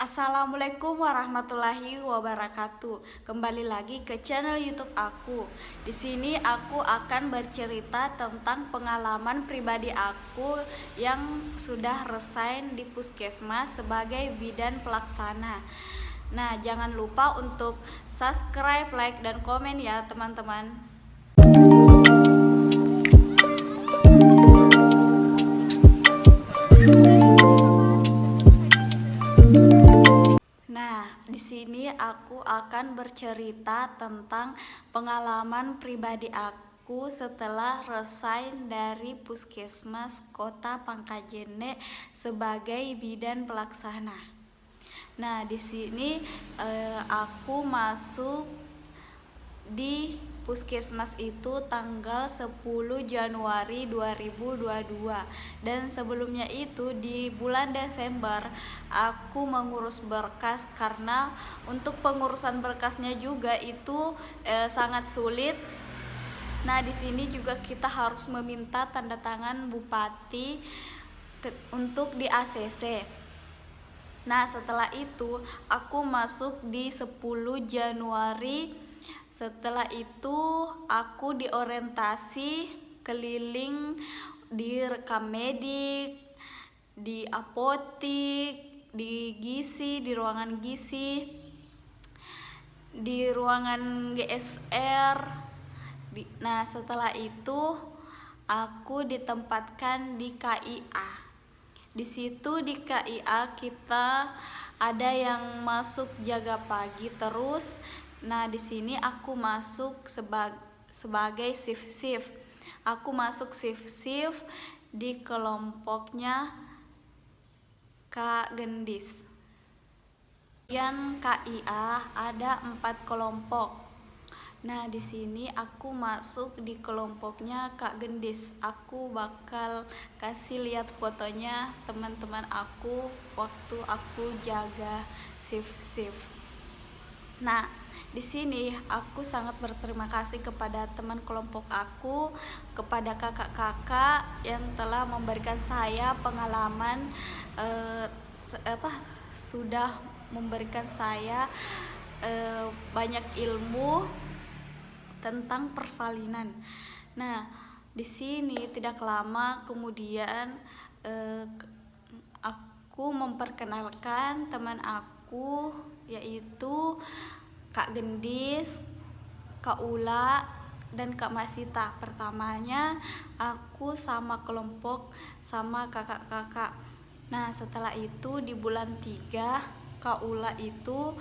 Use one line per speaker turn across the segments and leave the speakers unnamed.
Assalamualaikum warahmatullahi wabarakatuh. Kembali lagi ke channel YouTube aku. Di sini aku akan bercerita tentang pengalaman pribadi aku yang sudah resign di Puskesmas sebagai bidan pelaksana. Nah, jangan lupa untuk subscribe, like, dan komen ya, teman-teman. Nah, di sini aku akan bercerita tentang pengalaman pribadi aku setelah resign dari Puskesmas Kota Pangkajene sebagai bidan pelaksana. Nah, di sini aku masuk di Puskesmas itu tanggal 10 Januari 2022, dan sebelumnya itu di bulan Desember aku mengurus berkas karena untuk pengurusan berkasnya juga itu sangat sulit. Nah, di sini juga kita harus meminta tanda tangan bupati untuk di ACC. Nah, setelah itu aku masuk di 10 Januari. Setelah itu aku diorientasi keliling di rekam medik, di apotik, di gizi, di ruangan gizi, di ruangan GSR. Nah, setelah itu aku ditempatkan di KIA. Di situ di KIA kita ada yang masuk jaga pagi terus. Nah, di sini aku masuk sebagai shift. Aku masuk shift di kelompoknya Kak Gendis. Kemudian KIA ada 4 kelompok. Nah, di sini aku masuk di kelompoknya Kak Gendis. Aku bakal kasih lihat fotonya teman-teman aku waktu aku jaga shift. Nah, di sini aku sangat berterima kasih kepada teman kelompok aku, kepada kakak-kakak yang telah memberikan saya pengalaman sudah memberikan saya banyak ilmu tentang persalinan. Nah, di sini tidak lama kemudian aku memperkenalkan teman aku, yaitu Kak Gendis, Kak Ula, dan Kak Masita. Pertamanya aku sama kelompok sama kakak-kakak. Nah, setelah itu di bulan 3 Kak Ula itu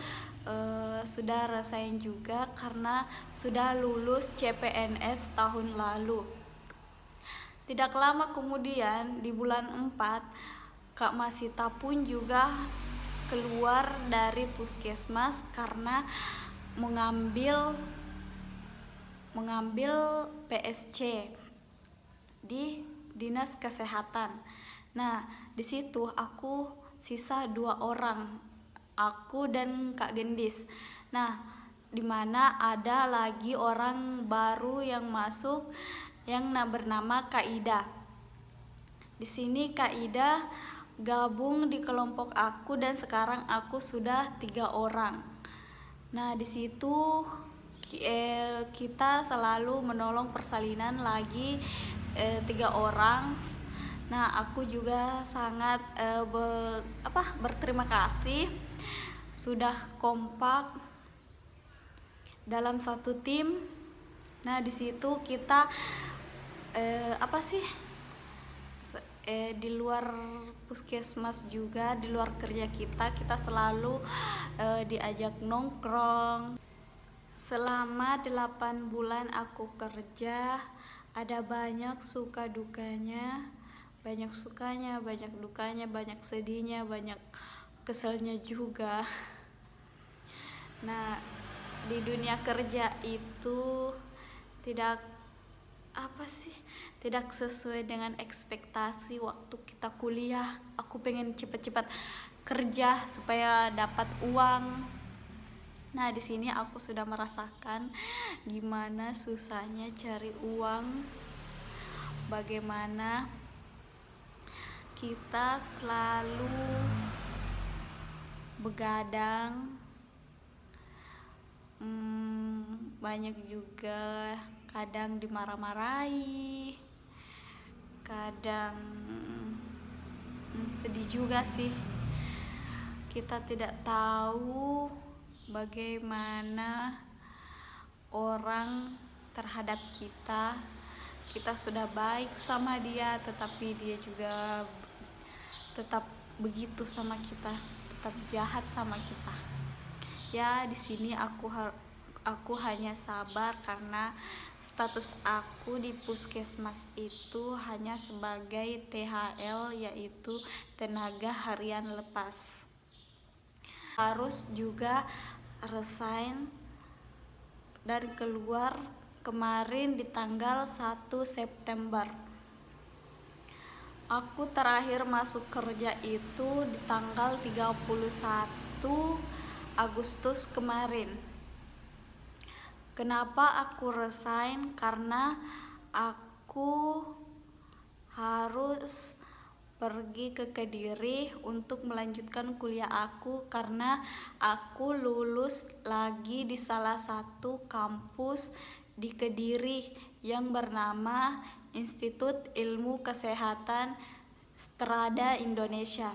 sudah resign juga karena sudah lulus CPNS tahun lalu. Tidak lama kemudian di bulan 4 Kak Masita pun juga keluar dari Puskesmas karena mengambil PSC di Dinas Kesehatan. Nah, di situ aku sisa 2 orang, aku dan Kak Gendis. Nah, dimana ada lagi orang baru yang masuk yang bernama Kak Ida. Di sini Kak Ida gabung di kelompok aku dan sekarang aku sudah 3 orang. Nah, di situ kita selalu menolong persalinan lagi 3 orang. Nah, aku juga sangat berterima kasih sudah kompak dalam satu tim. Nah, di situ kita di luar Puskesmas juga, di luar kerja kita selalu diajak nongkrong. Selama 8 bulan aku kerja, ada banyak suka dukanya, banyak sukanya, banyak dukanya, banyak sedihnya, banyak keselnya juga. Nah, di dunia kerja itu tidak sesuai dengan ekspektasi waktu kita kuliah. Aku pengen cepat-cepat kerja supaya dapat uang. Nah, di sini aku sudah merasakan gimana susahnya cari uang, bagaimana kita selalu begadang. Banyak juga kadang dimarah-marahi, kadang sedih juga sih. Kita tidak tahu bagaimana orang terhadap kita. Kita sudah baik sama dia, tetapi dia juga tetap begitu sama kita, tetap jahat sama kita. Ya, di sini aku hanya sabar karena status aku di puskesmas itu hanya sebagai THL, yaitu tenaga harian lepas. Harus juga resign dan keluar kemarin di tanggal 1 September. Aku terakhir masuk kerja itu di tanggal 31 Agustus kemarin. Kenapa aku resign? Karena aku harus pergi ke Kediri untuk melanjutkan kuliah aku, karena aku lulus lagi di salah satu kampus di Kediri yang bernama Institut Ilmu Kesehatan Strada Indonesia.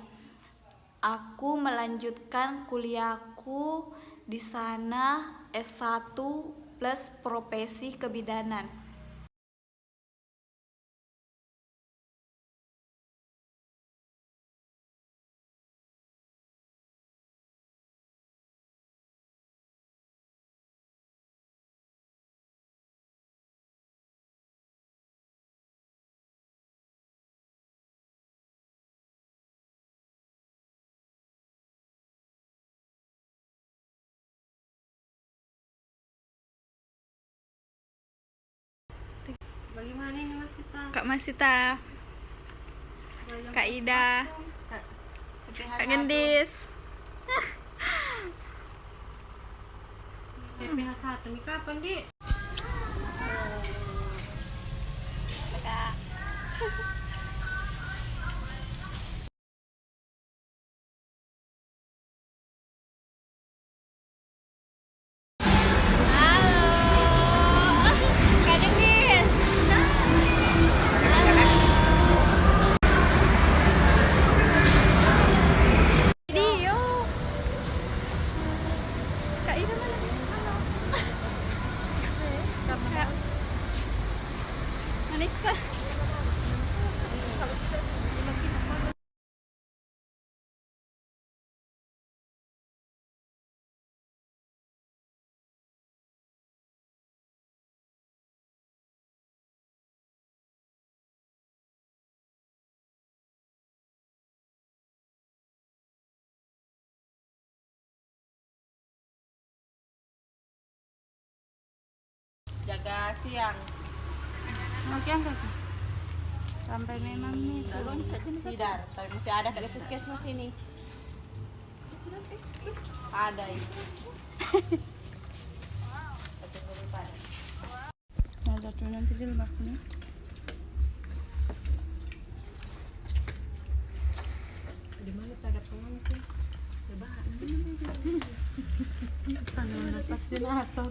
Aku melanjutkan kuliahku di sana S1 plus profesi kebidanan.
Bagaimana ini Mas Sita?
Kak Masita, Kak Ida, Kak Gendis.
PPH 1 ini kapan, Dik?
Aniksa.
Jaga siang.
Oke, angkat. Sampai memang nih turun saja nih.
Sidar, tapi masih ada di puskesmas ini. Ada ini.
Ada tuh nanti di lemaknya.
Di mana ada pengantin? Lebahan. Ada lepas generator.